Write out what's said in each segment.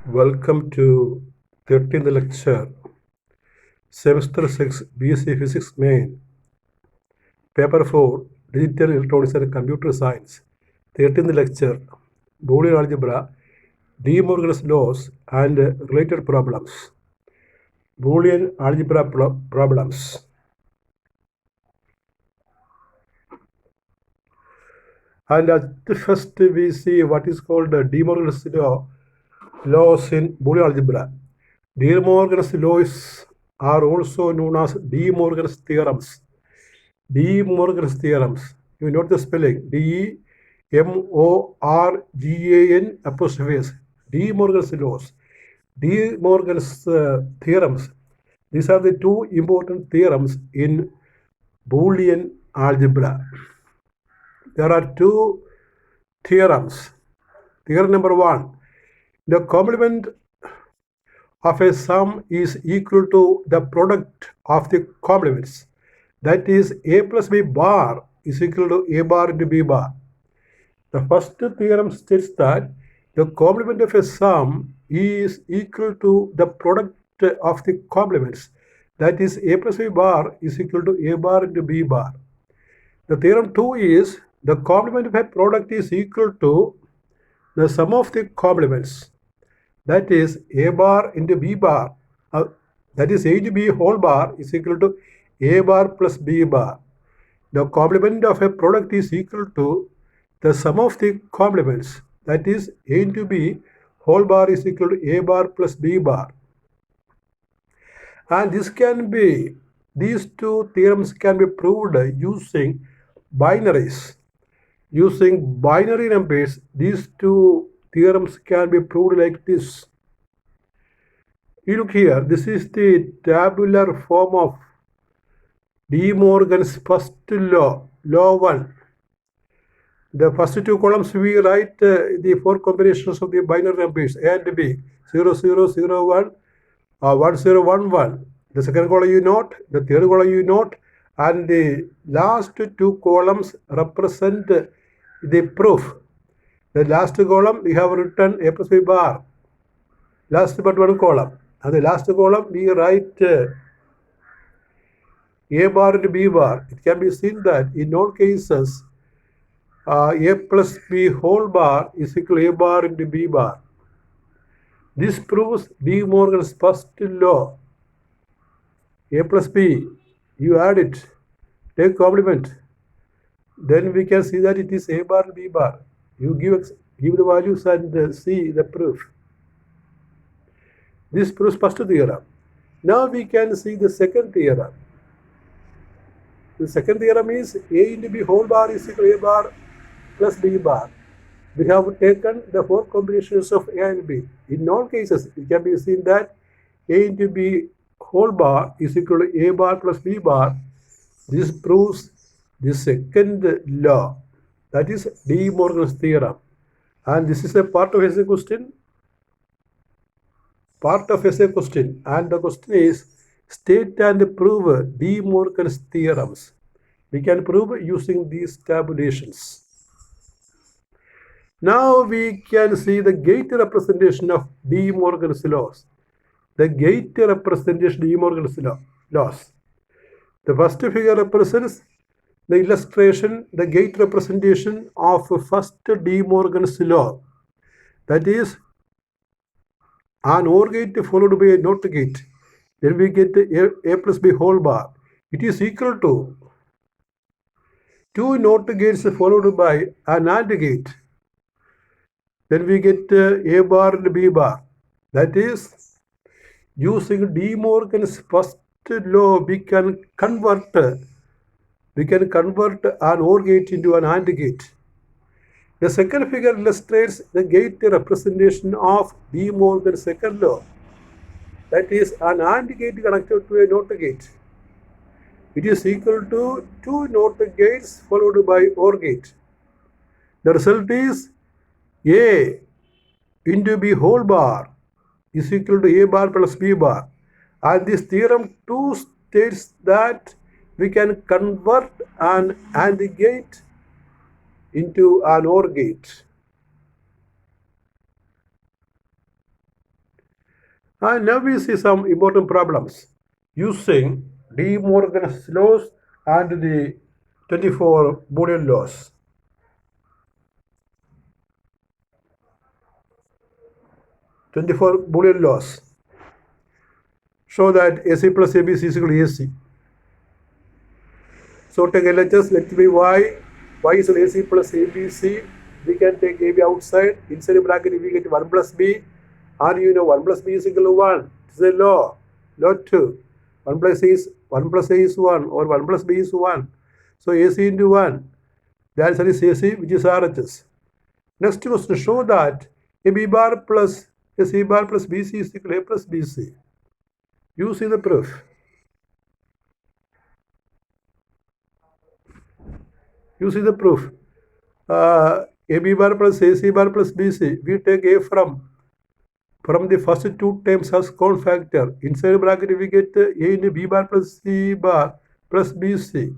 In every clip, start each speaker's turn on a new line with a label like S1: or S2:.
S1: Welcome to 13th lecture, Semester 6, BSc Physics Main, Paper 4, Digital Electronics and Computer Science, 13th lecture, Boolean Algebra, De Morgan's Laws and Related Problems. Boolean Algebra Problems. And at first we see what is called De Morgan's laws in Boolean Algebra. De Morgan's laws are also known as De Morgan's theorems. De Morgan's theorems. You note the spelling. DEMORGAN apostrophe S. De Morgan's laws. De Morgan's theorems. These are the two important theorems in Boolean algebra. There are two theorems. Theorem number one. The complement of a sum is equal to the product of the complements. That is, a plus b bar is equal to a bar into b bar. The first theorem states that the complement of a sum is equal to the product of the complements. That is, a plus b bar is equal to a bar into b bar. The theorem 2 is the complement of a product is equal to the sum of the complements. That is, a bar into b bar. That is, a into b whole bar is equal to a bar plus b bar. The complement of a product is equal to the sum of the complements. That is, a into b whole bar is equal to a bar plus b bar. And these two theorems can be proved using binaries. Using binary numbers, these two theorems can be proved like this. You look here, this is the tabular form of De Morgan's first law, law 1. The first two columns we write the four combinations of the binary numbers A and B, 0001, 1011. The second column you note, the third column you note, and the last two columns represent the proof. The last column we have written A plus B bar, last but one column. And the last column we write A bar and B bar. It can be seen that in all cases, A plus B whole bar is equal to A bar into B bar. This proves De Morgan's first law. A plus B, you add it, take complement. Then we can see that it is A bar and B bar. You give the values and see the proof. This proves first theorem. Now we can see the second theorem. The second theorem is A into B whole bar is equal to A bar plus B bar. We have taken the four combinations of A and B. In all cases, it can be seen that A into B whole bar is equal to A bar plus B bar. This proves the second law. That is De Morgan's theorem. And this is a part of essay question. And the question is, state and prove De Morgan's theorems. We can prove using these tabulations. Now we can see the gate representation of De Morgan's laws. The gate representation of De Morgan's laws. The first figure represents the illustration, the gate representation of first De Morgan's law. That is, an OR gate followed by a NOT gate. Then we get A plus B whole bar. It is equal to two NOT gates followed by an AND gate. Then we get A bar and B bar. That is, using De Morgan's first law, we can convert an OR gate into an AND gate. The second figure illustrates the gate representation of De Morgan's second law. That is, an AND gate connected to a NOT gate. It is equal to two NOT gates followed by OR gate. The result is A into B whole bar is equal to A bar plus B bar. And this theorem 2 states that we can convert an AND gate into an OR gate. And now we see some important problems using De Morgan's laws and the 24 Boolean laws. Boolean laws show that AC plus ABC is equal to AC. So take LHS, let me Y. Y is AC plus ABC. We can take AB outside. Inside the bracket, we get 1 plus B. And you know 1 plus B is equal to 1. It's a law. Law 2. 1 plus A is 1 or 1 plus B is 1. So AC into 1. The answer is AC, which is RHS. Next question, show that a B bar plus a C bar plus BC is equal to A plus BC. You see the proof. You see the proof. A B bar plus A C bar plus BC. We take A from the first two terms as common factor. Inside bracket we get A into B bar plus C bar plus BC.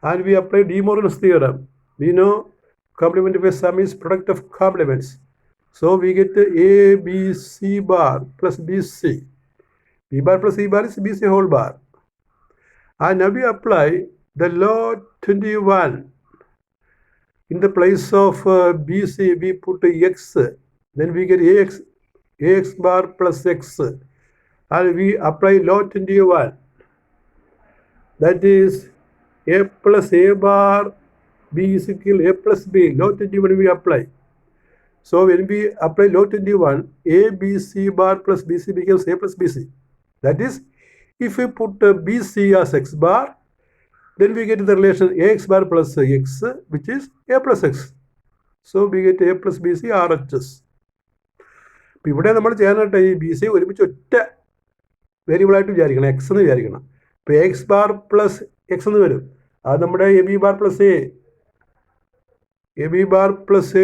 S1: And we apply De Morgan's theorem. We know complementary sum is product of complements. So we get A, B, C bar plus BC. B bar plus C bar is BC whole bar. And now we apply the law 21. In the place of BC, we put X. Then we get AX bar plus X. And we apply law 21. That is A plus A bar B is equal to A plus B. Law 21 we apply. So when we apply law 21, A, B, C bar plus BC becomes A plus BC. That is, if we put BC as X bar, then we get the relation AX bar plus X, which is A plus X. So we get A plus BC RHS. ഇപ്പോൾ ഇവിടെ നമ്മൾ ചെയ്യാനായിട്ട് ഈ B C ഒരുമിച്ച് ഒറ്റ വേരിയബിളായിട്ട് വിചാരിക്കണം, X എന്ന് വിചാരിക്കണം. ഇപ്പോൾ എക്സ് ബാർ പ്ലസ് എക്സ് എന്ന് വരും. അത് നമ്മുടെ A B bar plus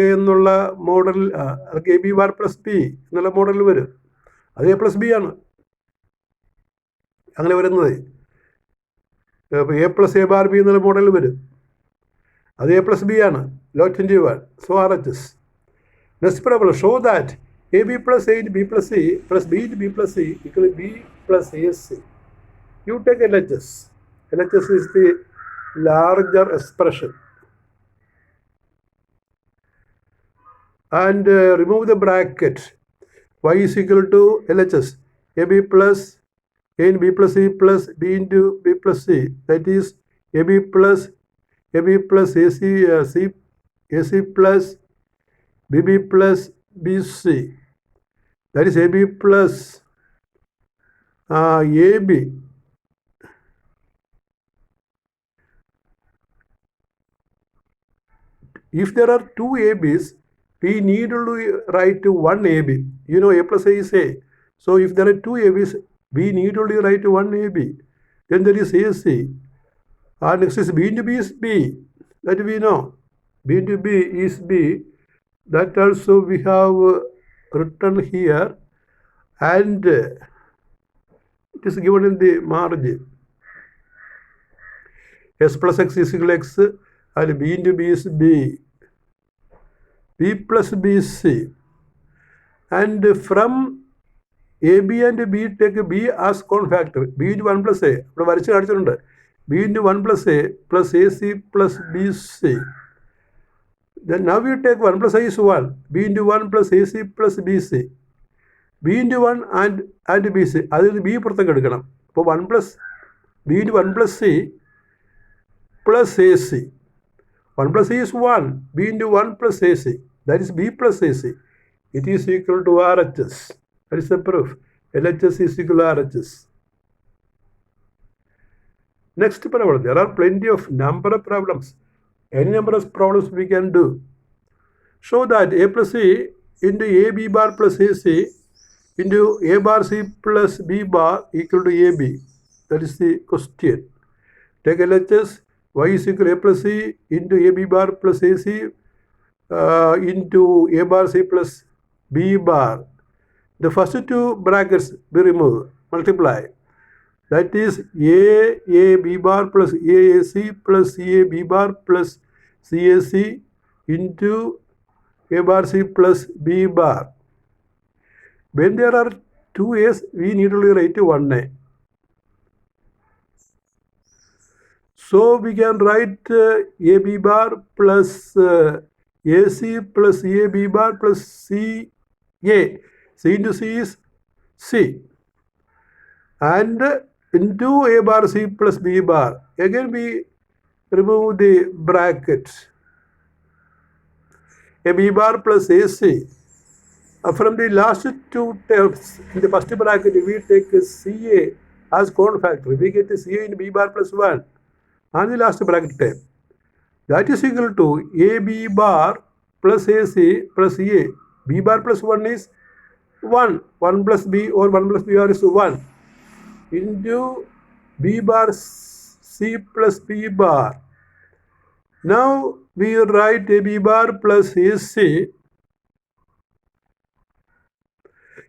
S1: A എന്നുള്ള മോഡൽ, അതൊക്കെ A B bar plus B എന്നുള്ള മോഡലിൽ വരും. അത് എ പ്ലസ് ബി ആണ് അങ്ങനെ വരുന്നത്. ഇപ്പോൾ A plus A bar B എന്നുള്ള മോഡലിൽ വരും. അത് എ പ്ലസ് ബി ആണ്. Law 21. So R H S. Next problem, show that A B plus A into B plus C plus B into B plus C equal B plus A C. You take L H S. L H S is the larger expression, and remove the bracket. Y is equal to LHS AB plus A in B plus C plus B into B plus C. That is AB plus AC AC plus BB plus BC. That is AB plus AB. If there are two ABs, we need only write one AB. You know, A plus A is A. So if there are two ABs, we need only write one AB. Then there is AC. Next is B into B is B. That we know. B into B is B. That also we have written here. And it is given in the margin. S plus X is equal to X. And B into B is B. B plus BC. And from AB and B take B as common factor. B into 1 plus A. B into 1 plus A plus AC plus BC. Then now we take 1 plus A is 1. B into 1 plus AC plus BC. B into 1 and BC. That is B പുറത്തേക്ക് എടുക്കണം. അപ്പോൾ 1 plus B into 1 plus C plus AC. 1 plus A is 1. B into 1 plus AC. That is B plus AC. It is equal to RHS. That is the proof. LHS is equal to RHS. Next problem. There are plenty of number of problems. Any number of problems we can do. Show that A plus C into AB bar plus AC into A bar C plus B bar equal to AB. That is the question. Take LHS. Y is equal to A plus C into AB bar plus AC into A bar C plus B bar. The first two brackets be removed, multiply. That is A B bar plus AAC plus CA B bar plus CAC into A bar C plus B bar. When there are 2a's, we need to write 1a. So we can write AB bar plus AC plus AB bar plus CA. C into C is C. And into A bar C plus B bar. Again we remove the brackets. AB bar plus AC. From the last two terms, in the first bracket, we take CA as common factor. We get CA in B bar plus 1. And the last bracket term. That is equal to AB bar plus AC plus A. B bar plus 1 is 1. 1 plus B or 1 plus B bar is 1. Into B bar C plus B bar. Now we write AB bar plus AC.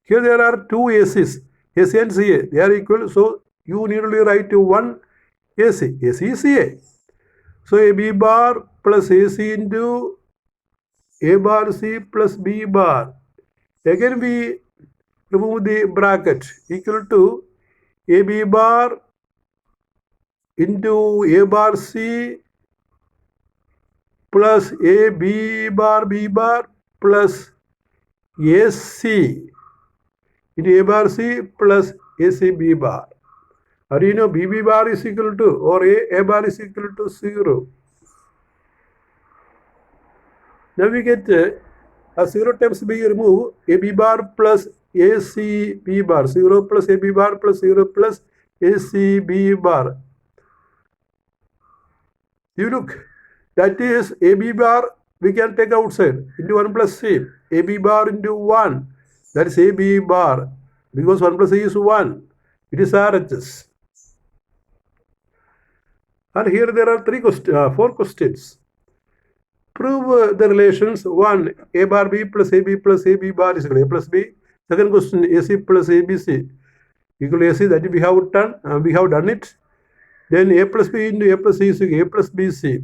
S1: Here there are two ACs, AC and CA. They are equal. So you need to write one AC. AC is CA. So AB bar plus AC into A bar C plus B bar. Again we remove the bracket equal to AB bar into A bar C plus AB bar B bar plus AC into A bar C plus AC B bar. How do you know BB bar is equal to or A bar is equal to 0? Now we get a 0 times B remove AB bar plus AC B bar. 0 plus AB bar plus 0 plus AC B bar. You look, that is AB bar we can take outside into 1 plus C. AB bar into 1. That is AB bar. Because 1 plus C is 1. It is RHS. And here there are 4 questions. Prove the relations. 1. A bar B plus AB plus AB bar is equal to A plus B. Second question, AC plus ABC equal to AC. That we have done it. Then A plus B into A plus C is equal to A plus BC.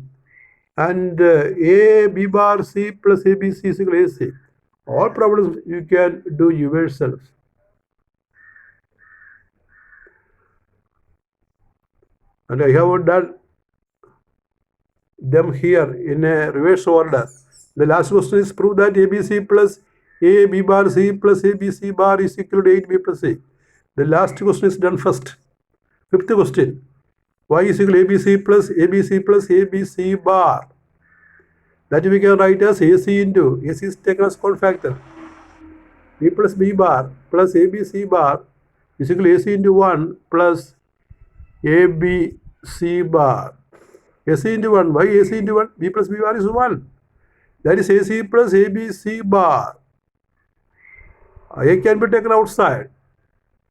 S1: And A B bar C plus ABC is equal to AC. All problems you can do yourself. And I have done them here in a reverse order. The last question is prove that ABC plus A B bar C plus ABC bar is equal to 8B plus C. The last question is done first. Fifth question. Y is equal to ABC plus ABC bar. That we can write as AC into AC is taken as common factor. B plus B bar plus ABC bar is equal to AC into 1 plus ABC bar. AC into 1. Why AC into 1? B plus B bar is 1. That is AC plus ABC bar. A can be taken outside.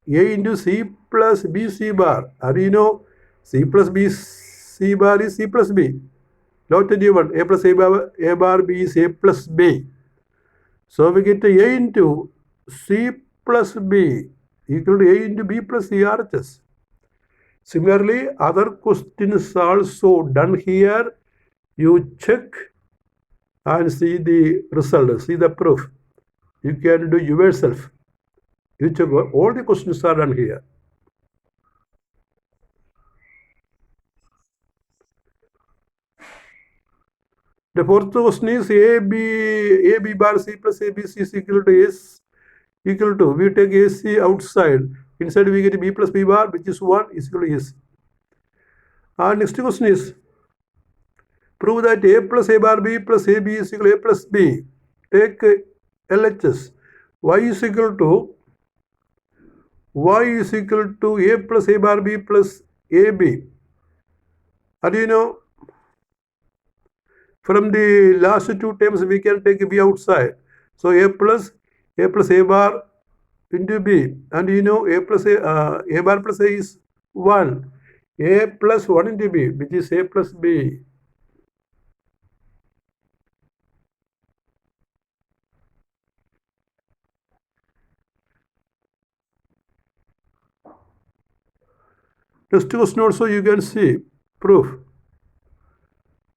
S1: A into C plus BC bar. How do you know? C plus BC bar is C plus B. Note 21. A plus A bar B is A plus B. So we get A into C plus B equal to A into B plus C RHS. Similarly, other questions also done here. You check and see the result, see the proof. You can do yourself. You check all the questions are done here. The fourth question is AB bar C plus ABC is equal to S equal to, we take AC outside. Inside we get B plus B bar, which is 1 is equal to AC. And next question is, prove that A plus A bar B plus AB is equal to A plus B. Take LHS. Y is equal to A plus A bar B plus AB. How do you know? From the last two terms we can take B outside. So A plus A bar into B. And you know A bar plus A is 1. A plus 1 into B, which is A plus B. Next question also you can see proof.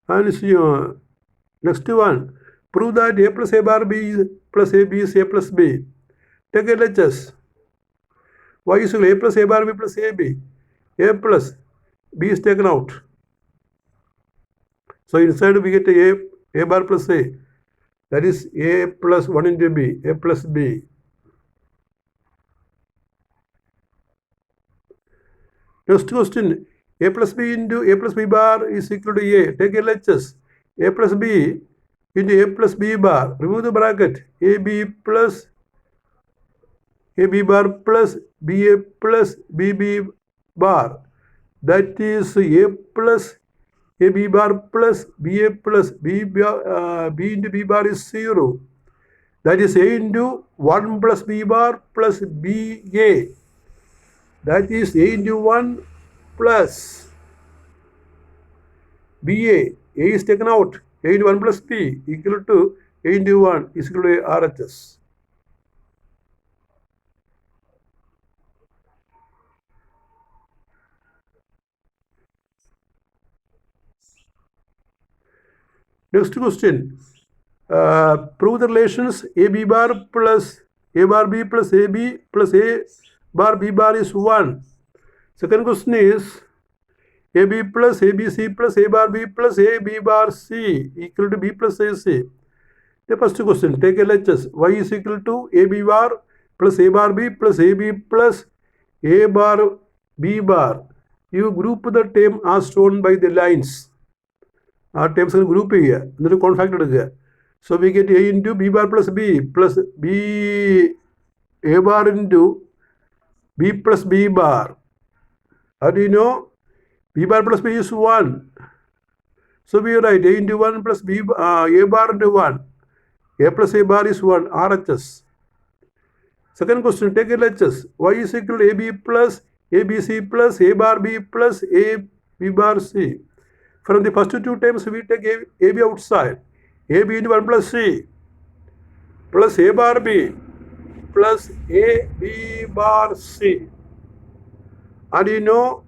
S1: And see, next one, prove that A plus A bar B plus AB is A plus B. Take LHS. Y is equal to A plus A bar B plus AB. A plus B is taken out. So inside we get A bar plus A. That is A plus 1 into B, A plus B. Next question, A plus B into A plus B bar is equal to A. Take LHS. A plus B into A plus B bar. Remove the bracket. AB plus AB bar plus BA plus BB bar. That is A plus AB bar plus BA plus B into B bar is 0. That is A into 1 plus B bar plus BA. That is A into 1 plus BA. A is taken out. A into 1 plus B equal to A into 1 is equal to RHS. Next question. Prove the relations AB bar plus A bar B plus AB plus A bar B bar is 1. Second question is AB plus ABC plus A bar B plus A B bar C equal to B plus AC. The first question, take LHS. Y is equal to AB bar plus A bar B plus AB plus A bar B bar. You group the term as shown by the lines. Our terms are group here. Another confactor here. So we get A into B bar plus B plus B A bar into B plus B bar. How do you know? B bar plus B is 1. So we write A into 1 plus B A bar into 1. A plus A bar is 1, RHS. Second question, take LHS. Y is equal to AB plus ABC plus A bar B plus A B bar C. From the first two terms, we take AB outside. AB into 1 plus C plus A bar B plus A B bar C. And you know,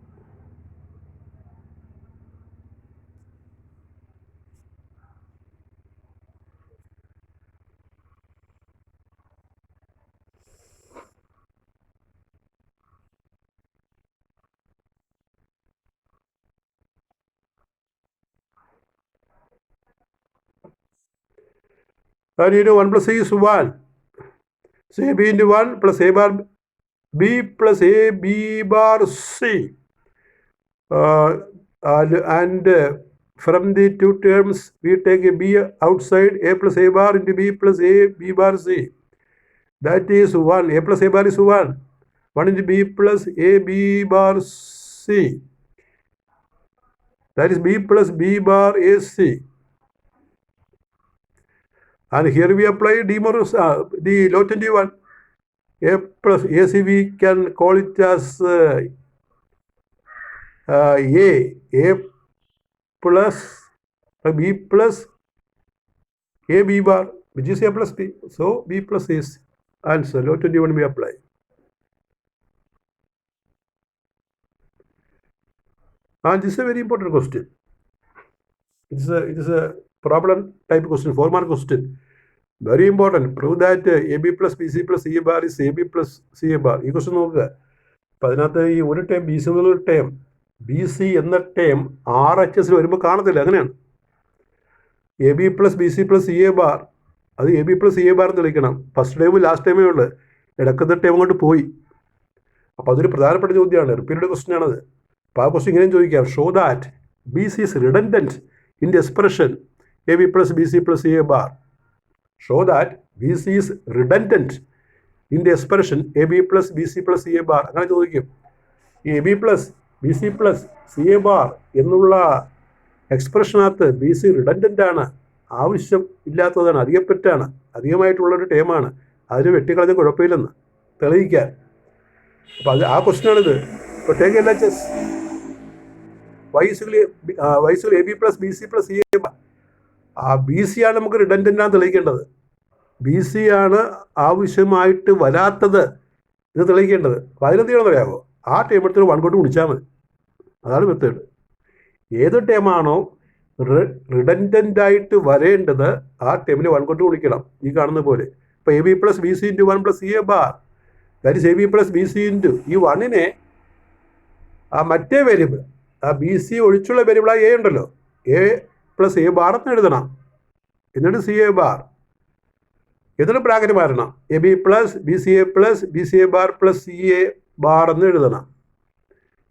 S1: and you know 1 plus C is 1. So AB into 1 plus A bar B plus A B bar C. And from the two terms, we take a B outside, A plus A bar into B plus A B bar C. That is 1. A plus A bar is 1. 1 into B plus A B bar C. That is B plus B bar AC. And here we apply the law 21. A plus AC we can call it as A plus B plus A B bar, which is A plus B. So B plus AC. Answer, law 21 we apply. And this is a very important question. It is a problem type question, 4-mark question. Very important. Prove that AB plus BC plus CA bar is AB plus CA bar. ഈ question നോക്കുക. അപ്പം അതിനകത്ത് ഈ ഒരു term B C എന്നുള്ള term B C എന്ന term RHS വരുമ്പോൾ കാണത്തില്ല. അങ്ങനെയാണ്. AB plus BC plus CA bar, അത് AB plus CA bar എന്ന് വിളിക്കണം. ഫസ്റ്റ് ടൈമും ലാസ്റ്റ് ടൈമേ ഉള്ളു. ഇടക്കത്തെ ടൈം കൊണ്ട് പോയി. അപ്പോൾ അതൊരു പ്രധാനപ്പെട്ട ചോദ്യമാണ്. റിപ്പീറ്റഡ് ക്വസ്റ്റ്യൻ ആണത്. അപ്പോൾ ആ ക്വസ്റ്റ്യൻ ഇങ്ങനെയും ചോദിക്കാം. Show that BC is redundant in the expression AB plus BC plus CA bar. Show that BC is redundant in the expression AB plus BC plus CA bar. അങ്ങനെ ചോദിക്കും. ഈ AB plus BC plus CA bar എന്നുള്ള എക്സ്പ്രഷനകത്ത് BC redundant ആണ്, ആവശ്യം ഇല്ലാത്തതാണ്, അധികപ്പറ്റാണ്, അധികമായിട്ടുള്ളൊരു ടേമാണ്. അതിന് വെട്ടിക്കളഞ്ഞ കുഴപ്പമില്ലെന്ന് തെളിയിക്കാൻ. അപ്പോൾ അത് ആ ക്വസ്റ്റ്യനാണിത്. ഇപ്പോൾ take LHS. Y is AB plus BC plus CA bar. ആ ബി സി ആണ് നമുക്ക് റിഡൻഡൻ്റാണ് തെളിയിക്കേണ്ടത്. ബി സി ആണ് ആവശ്യമായിട്ട് വരാത്തത് ഇത് തെളിയിക്കേണ്ടത്. അപ്പോൾ അതിനെന്ത് ചെയ്യണമെന്ന് അറിയാമോ? ആ ടേം എടുത്ത് 1 കൊണ്ട് ഗുണിച്ചാൽ മതി. അതാണ് മെത്തേഡ്. ഏത് ടേമാണോ റിഡൻഡൻ്റായിട്ട് വരേണ്ടത് ആ ടേമിന് 1 കൊണ്ട് ഗുണിക്കണം. ഈ കാണുന്ന പോലെ. ഇപ്പോൾ AB plus BC into 1 plus CA bar. That is A B plus B C into ഈ വണ്ണിനെ ആ മറ്റേ വേരിയബിൾ ആ ബി സി ഒഴിച്ചുള്ള വേരിയബിൾ ആ എ ഉണ്ടല്ലോ, എ പ്ലസ് എ ബാർ എന്ന് എഴുതണം. എന്നിട്ട് സി എ ബാർ, എന്നിട്ട് ബ്രാക്കറ്റ് മാറണം. A B plus B C A plus B C A bar plus C A bar എന്ന് എഴുതണം.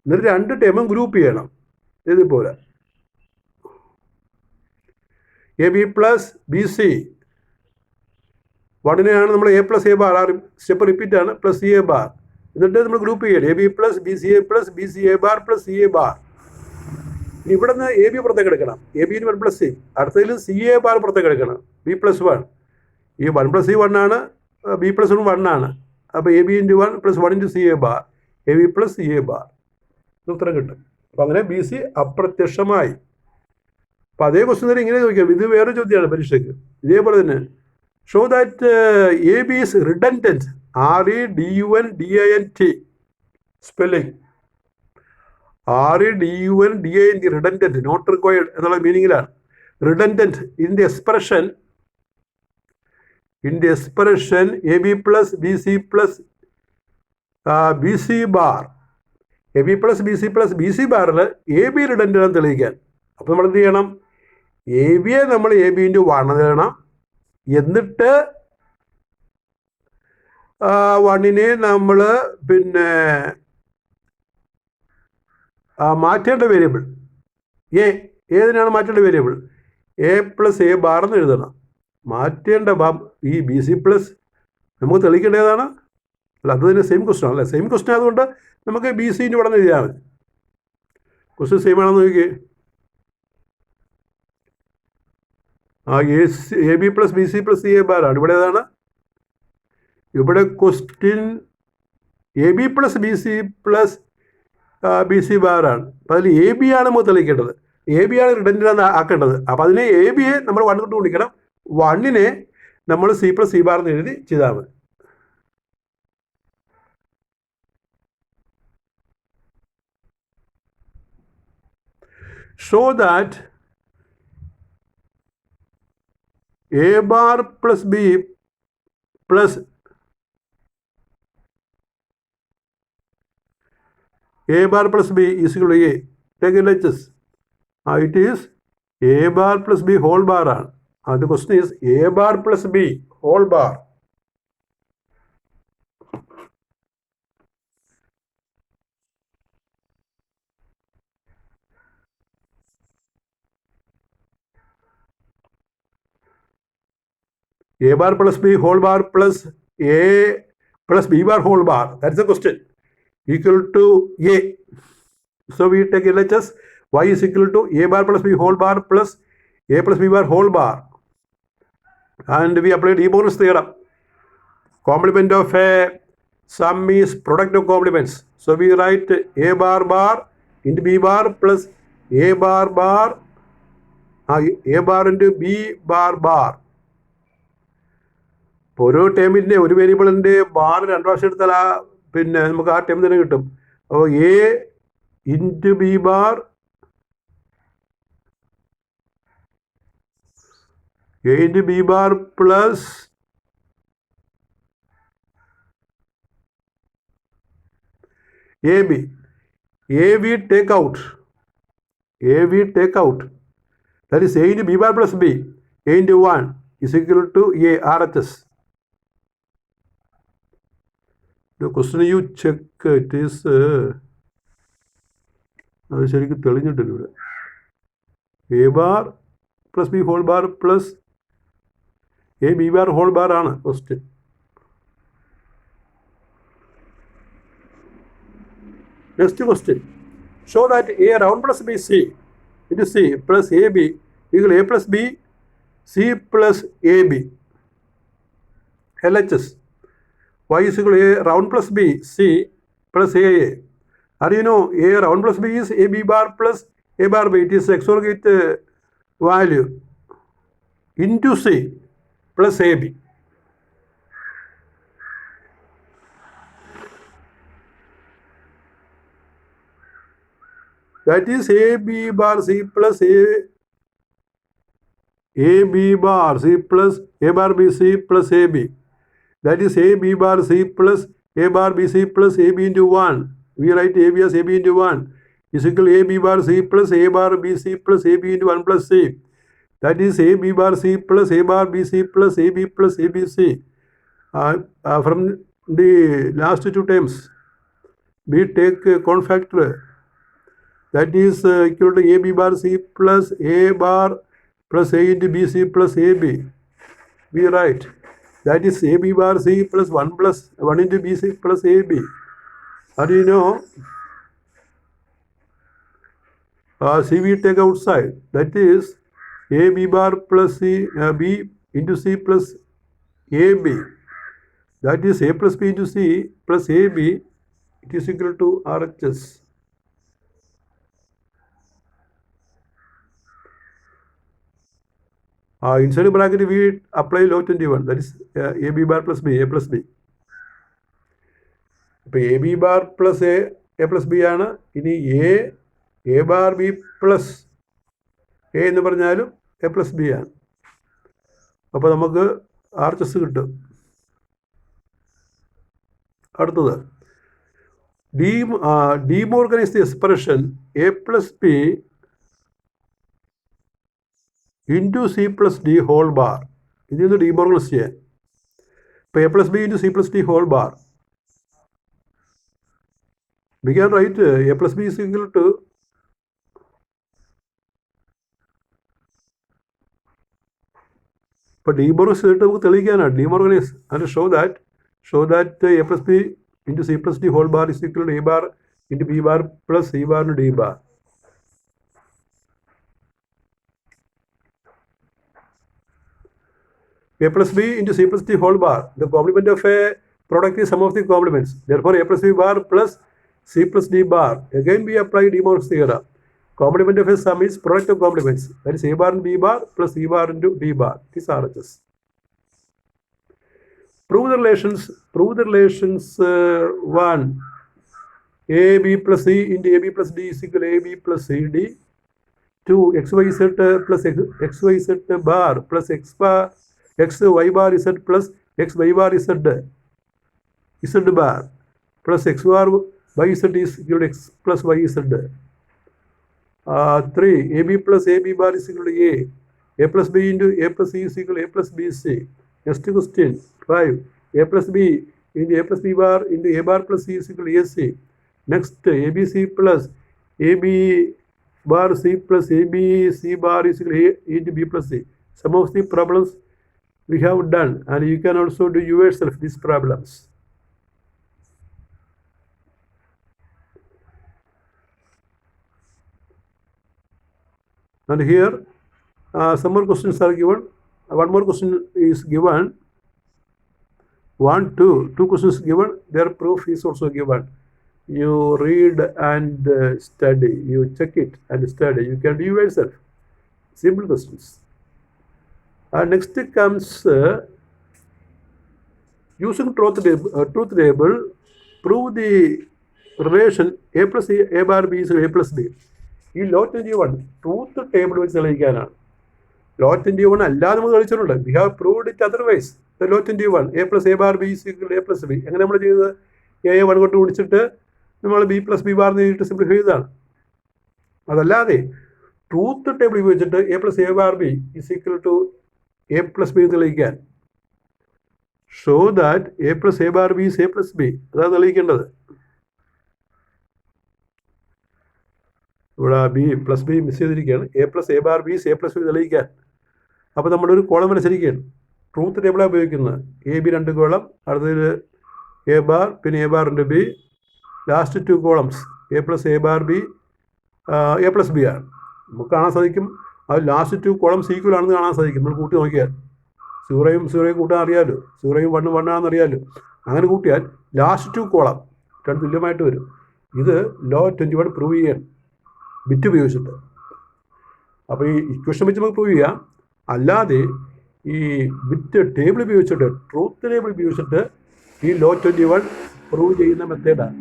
S1: എന്നിട്ട് രണ്ട് ടേമും ഗ്രൂപ്പ് ചെയ്യണം. ഇതുപോലെ A B plus B C വണ്ണിനെയാണ് നമ്മൾ എ പ്ലസ് എ ബാർ, ആ സ്റ്റെപ്പ് റിപ്പീറ്റ് ആണ്, പ്ലസ് സി എ ബാർ. എന്നിട്ട് നമ്മൾ ഗ്രൂപ്പ് ചെയ്യണം A B plus B C A plus B C A bar plus C A bar. ഇനി ഇവിടെ നിന്ന് എ ബി പുറത്തേക്ക് എടുക്കണം, എ ബി 1 പ്ലസ് സി. അടുത്തതിൽ സി എ ബാർ പുറത്തേക്ക് എടുക്കണം, ബി പ്ലസ് 1. ഈ 1 പ്ലസ് സി 1 ആണ്, ബി പ്ലസ് 1 ആണ്. അപ്പോൾ A B into 1 plus 1 into C A bar, A B plus C A bar. ഉത്തരം കിട്ടും. അപ്പം അങ്ങനെ ബി സി അപ്രത്യക്ഷമായി. അപ്പം അതേ ക്വസ്റ്റ്യൻ തന്നെ ഇങ്ങനെ ചോദിക്കാം. ഇത് വേറെ ചോദ്യമാണ് പരീക്ഷയ്ക്ക്. ഇതേപോലെ തന്നെ show that A B is redundant, REDUNDANT spelling, REDUNDANT redundant, not required എന്നുള്ള മീനിങ്ങിലാണ്. Redundant in the expression A B plus B C plus B C bar, A B plus B C plus B C ബാറിൽ A B redundant ആണെന്ന് തെളിയിക്കാൻ. അപ്പോൾ നമ്മൾ എന്ത് ചെയ്യണം? A ബിയെ നമ്മൾ എ ബി ഇൻറ്റു 1 എഴുതണം. എന്നിട്ട് 1നെ നമ്മൾ പിന്നെ മാറ്റേണ്ട വേരിയബിൾ എ, ഏതിനാണ് മാറ്റേണ്ട variable? A plus A bar എന്ന് എഴുതണം. മാറ്റേണ്ട ഈ ബി സി പ്ലസ് നമുക്ക് തെളിയിക്കേണ്ടതാണ്. അല്ല, അത് തന്നെ സെയിം ക്വസ്റ്റൻ അല്ലേ? സെയിം ക്വസ്റ്റൻ ആയതുകൊണ്ട് നമുക്ക് ബി സി ഇൻറ്റു 1 എഴുതിയാൽ മതി. ക്വസ്റ്റൻ സെയിം ആണെന്ന് നോക്കിയേ. A B plus B C plus C A bar ആണ്. ഇവിടെ ഏതാണ്? ഇവിടെ question A B plus B C plus B C bar ആണ്. അപ്പോൾ അതിൽ എ ബി ആണ് നമുക്ക് തെളിയിക്കേണ്ടത്, എ ബി ആണ് റിഡൻഡൻ്റ് ആക്കേണ്ടത്. അപ്പോൾ അതിനെ എ ബിയെ നമ്മൾ 1 കൊണ്ട് ഗുണിക്കണം, 1നെ നമ്മൾ സി പ്ലസ് സി ബാർ എന്ന് എഴുതി ചെയ്താൽ മതി. Show that A bar plus B plus a bar plus b is equal to a. Take LHS. It is a bar plus b whole bar. The question is a bar plus b whole bar. A bar plus b whole bar plus a plus b bar whole bar. That's the question. Equal to a. So we take LHS. Y is equal to a bar plus b whole bar plus a plus b bar whole bar. And we apply De Morgan's theorem. Complement of a sum is product of complements. So we write a bar bar into b bar plus a bar bar, a bar into b bar bar. ഓരോ ടേമിൻ്റെ ഒരു വേരിയബിളിൻ്റെ bar 2 പ്രാവശ്യം എടുത്താൽ പിന്നെ നമുക്ക് ആ term തന്നെ കിട്ടും. അപ്പോൾ A into B bar, A into B bar plus A B. A we take out, that is A into B bar plus B, A into 1 is equal to a RHS. The question you check, it is അത് ശരിക്കും തെളിഞ്ഞിട്ടില്ല ഇവിടെ. A bar plus B whole bar plus A B bar whole bar ആണ് question. Next question. Show that A round plus B C into C plus A B equal A plus B C plus A B. LHS. Y is equal to a round plus b c plus a. How do you know a round plus b is a b bar plus a bar b? It is exorgate value into c plus a b. That is a b bar c plus a b bar c plus a bar b c plus a b. That is a b bar c plus A bar BC plus AB into 1. We write AB as AB into 1 is equal to AB bar C plus A bar BC plus AB into 1 plus C. That is AB bar C plus A bar BC plus AB plus ABC. From the last two terms, we take con factor. That is equal to AB bar C plus A bar plus A into BC plus AB. We write that is AB bar C plus 1 into BC plus AB. How do you know? C we take outside. That is AB bar plus C, B into C plus AB. That is A plus B into C plus AB. It is equal to RHS. Inside the bracket we apply law 21. That is AB bar plus B, A plus B. ഇപ്പോൾ A B bar plus A plus B ആണ്. ഇനി A bar B plus A എന്ന് പറഞ്ഞാലും A plus B ആണ്. അപ്പോൾ നമുക്ക് RHS കിട്ടും. അടുത്തത് De Morgan is the expression A plus B into C plus D whole bar. ഇതിൽ നിന്ന് De Morgan ചെയ്യാൻ. ഇപ്പോൾ A plus B into C plus D whole bar. We can write A plus B is equal to but De Morgan നമുക്ക് തെളിയിക്കാനാണ്. De Morgan is and show that A plus B into C plus D whole bar is equal to A bar into B bar plus C bar into D bar. A plus B into C plus D whole bar. The complement of a product is sum of the complements. Therefore, A plus B bar plus C plus D bar. Again, we apply De Morgan's theorem. Complement of a sum is product of complements. That is A bar and B bar plus C bar into D bar. This is RHS. Prove the relations 1. AB plus C into AB plus D is equal to AB plus CD. 2. XYZ plus XYZ bar plus XY bar Z plus XY bar Z bar plus X bar YZ is equal to X plus YZ. 3. AB plus AB bar is equal to A plus B into A plus C is equal to A plus BC. Next question. 5. A plus B into A plus B bar into A bar plus C is equal to AC. Next, ABC plus AB bar C plus ABC bar is equal to A into B plus C. Some of the problems we have done, and you can also do yourself these problems. And here some more questions are given. One more question is given. 1, 2 questions given. Their proof is also given. You read and study. You check it and study. You can do yourself. Simple questions. Next comes using truth table, prove the relation A plus A bar B is A plus B. ഈ law 21 truth table വെച്ച് തെളിയിക്കാനാണ്. Law 21 അല്ലാതെ നമ്മൾ തെളിച്ചിട്ടുണ്ട്. We have proved it otherwise. Law 21 A plus A bar B is equal to A plus B. എങ്ങനെ നമ്മൾ ചെയ്തത്? A 1 കൊണ്ട് വിളിച്ചിട്ട് നമ്മൾ B plus B bar നേരിട്ട് സിംപ്ലിഫൈ ചെയ്തതാണ്. അതല്ലാതെ ട്രൂത്ത് ടേബിൾ ഉപയോഗിച്ചിട്ട് A plus A bar B is equal to A plus B തെളിയിക്കാൻ. Show that A plus A bar B is A plus B. അതാണ് തെളിയിക്കേണ്ടത്. ഇവിടെ ബി പ്ലസ് ബി മിസ് ചെയ്തിരിക്കുകയാണ്. A plus A bar B is A plus B തെളിയിക്കാൻ. അപ്പോൾ നമ്മളൊരു column അനുസരിക്കുകയാണ്. Truth ടേബിളാണ് ഉപയോഗിക്കുന്നത്. AB 2 column, അടുത്തതിൽ A bar, പിന്നെ A bar into B, last 2 columns A plus A bar B, A plus B ആണ്. നമുക്ക് കാണാൻ സാധിക്കും അത് ലാസ്റ്റ് 2 കോളംസ് ഈക്വൽ ആണെന്ന് കാണാൻ സാധിക്കും. നമ്മൾ കൂട്ടി നോക്കിയാൽ സീറോയും കൂട്ടാൻ അറിയാമല്ലോ, സീറോയും 1 ആണെന്ന് അറിയാമല്ലോ. അങ്ങനെ കൂട്ടിയാൽ ലാസ്റ്റ് 2 കോളം രണ്ട് തുല്യമായിട്ട് വരും. ഇത് ലോ 21 പ്രൂവ് ചെയ്യാൻ ബിറ്റ് ഉപയോഗിച്ചിട്ട്. അപ്പോൾ ഈ ഇക്വേഷൻ വെച്ച് നമുക്ക് പ്രൂവ് ചെയ്യാം. അല്ലാതെ ഈ ബിറ്റ് ടേബിൾ ഉപയോഗിച്ചിട്ട്, ട്രൂത്ത് ടേബിൾ ഉപയോഗിച്ചിട്ട് ഈ ലോ 21 പ്രൂവ് ചെയ്യുന്ന മെത്തേഡാണ്.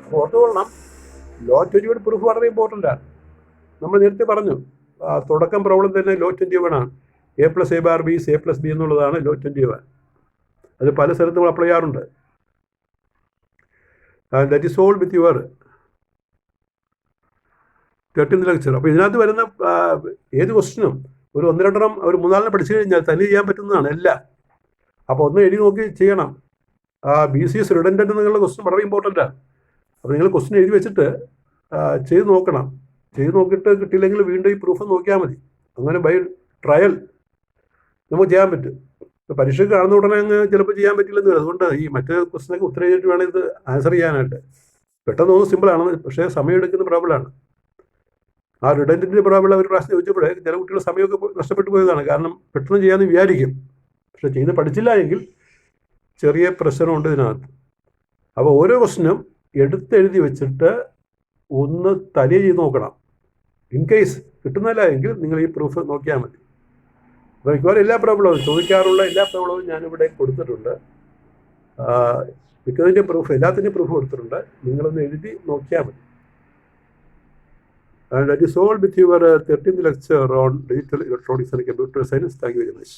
S1: അപ്പോൾ ഓർത്തുകൊള്ളണം, ലോ 21 പ്രൂഫ് വളരെ ഇമ്പോർട്ടൻ്റാണ്. നമ്മൾ നേരത്തെ പറഞ്ഞു തുടക്കം പ്രോബ്ലം തന്നെ ലോ 21 ആണ്. A plus A bar B is A plus B എന്നുള്ളതാണ് ലോ 21. അത് പല സ്ഥലത്തും നമ്മൾ അപ്ലൈ ചെയ്യാറുണ്ട്. That is all with your 13th lecture. അപ്പോൾ ഇതിനകത്ത് വരുന്ന ഏത് ക്വസ്റ്റിനും ഒരു 1-2 ഒരു 3-4 പഠിച്ചു കഴിഞ്ഞാൽ തന്നെ ചെയ്യാൻ പറ്റുന്നതാണ് എല്ലാം. അപ്പോൾ ഒന്ന് എഴുതി നോക്കി ചെയ്യണം. BCS റിഡൻഡൻ്റ് എന്നുള്ള ക്വസ്റ്റ്യൻ വളരെ ഇമ്പോർട്ടൻ്റാണ്. അപ്പോൾ നിങ്ങൾ ക്വസ്റ്റ്യൻ എഴുതി വെച്ചിട്ട് ചെയ്ത് നോക്കണം. ചെയ്ത് നോക്കിയിട്ട് കിട്ടിയില്ലെങ്കിൽ വീണ്ടും ഈ പ്രൂഫ് നോക്കിയാൽ മതി. അങ്ങനെ ബൈ ട്രയൽ നമുക്ക് ചെയ്യാൻ പറ്റും. ഇപ്പോൾ പരീക്ഷയ്ക്ക് കാണുന്ന ഉടനെ അങ്ങ് ചിലപ്പോൾ ചെയ്യാൻ പറ്റില്ലെന്ന് വരും. അതുകൊണ്ട് ഈ മറ്റേ ക്വസ്റ്റിനൊക്കെ ഉത്തരം ചെയ്തിട്ട് വേണം ഇത് ആൻസർ ചെയ്യാനായിട്ട്. പെട്ടെന്ന് തോന്നുന്നു സിമ്പിളാണ്, പക്ഷേ സമയമെടുക്കുന്ന പ്രോബ്ലമാണ്. ആ റിഡൻറ്റിൻ്റെ പ്രോബ്ലം ഒരു പ്രാവശ്യം ചോദിച്ചപ്പോഴേ ചില കുട്ടികൾ സമയമൊക്കെ നഷ്ടപ്പെട്ടു പോയതാണ്. കാരണം പെട്ടെന്ന് ചെയ്യാമെന്ന് വിചാരിക്കും, പക്ഷേ ചെയ്ത് പഠിച്ചില്ല എങ്കിൽ ചെറിയ പ്രശ്നമുണ്ട് ഇതിനകത്ത്. അപ്പോൾ ഓരോ ക്വസ്റ്റിനും എടുത്തെഴുതി വെച്ചിട്ട് ഒന്ന് തനിയെ ചെയ്ത് നോക്കണം. ഇൻ കേസ് കിട്ടുന്നില്ല എങ്കിൽ നിങ്ങൾ ഈ പ്രൂഫ് നോക്കിയാൽ മതി. അപ്പോൾ മിക്കവാറും എല്ലാ പ്രോബ്ലവും ചോദിക്കാറുള്ള എല്ലാ പ്രോബ്ലവും ഞാനിവിടെ കൊടുത്തിട്ടുണ്ട്. മിക്കതിൻ്റെ പ്രൂഫ്, എല്ലാത്തിൻ്റെയും പ്രൂഫ് കൊടുത്തിട്ടുണ്ട്. നിങ്ങളൊന്ന് എഴുതി നോക്കിയാൽ മതി. And that is all with your 13th lecture on digital electronics and computer science. Thank you very much.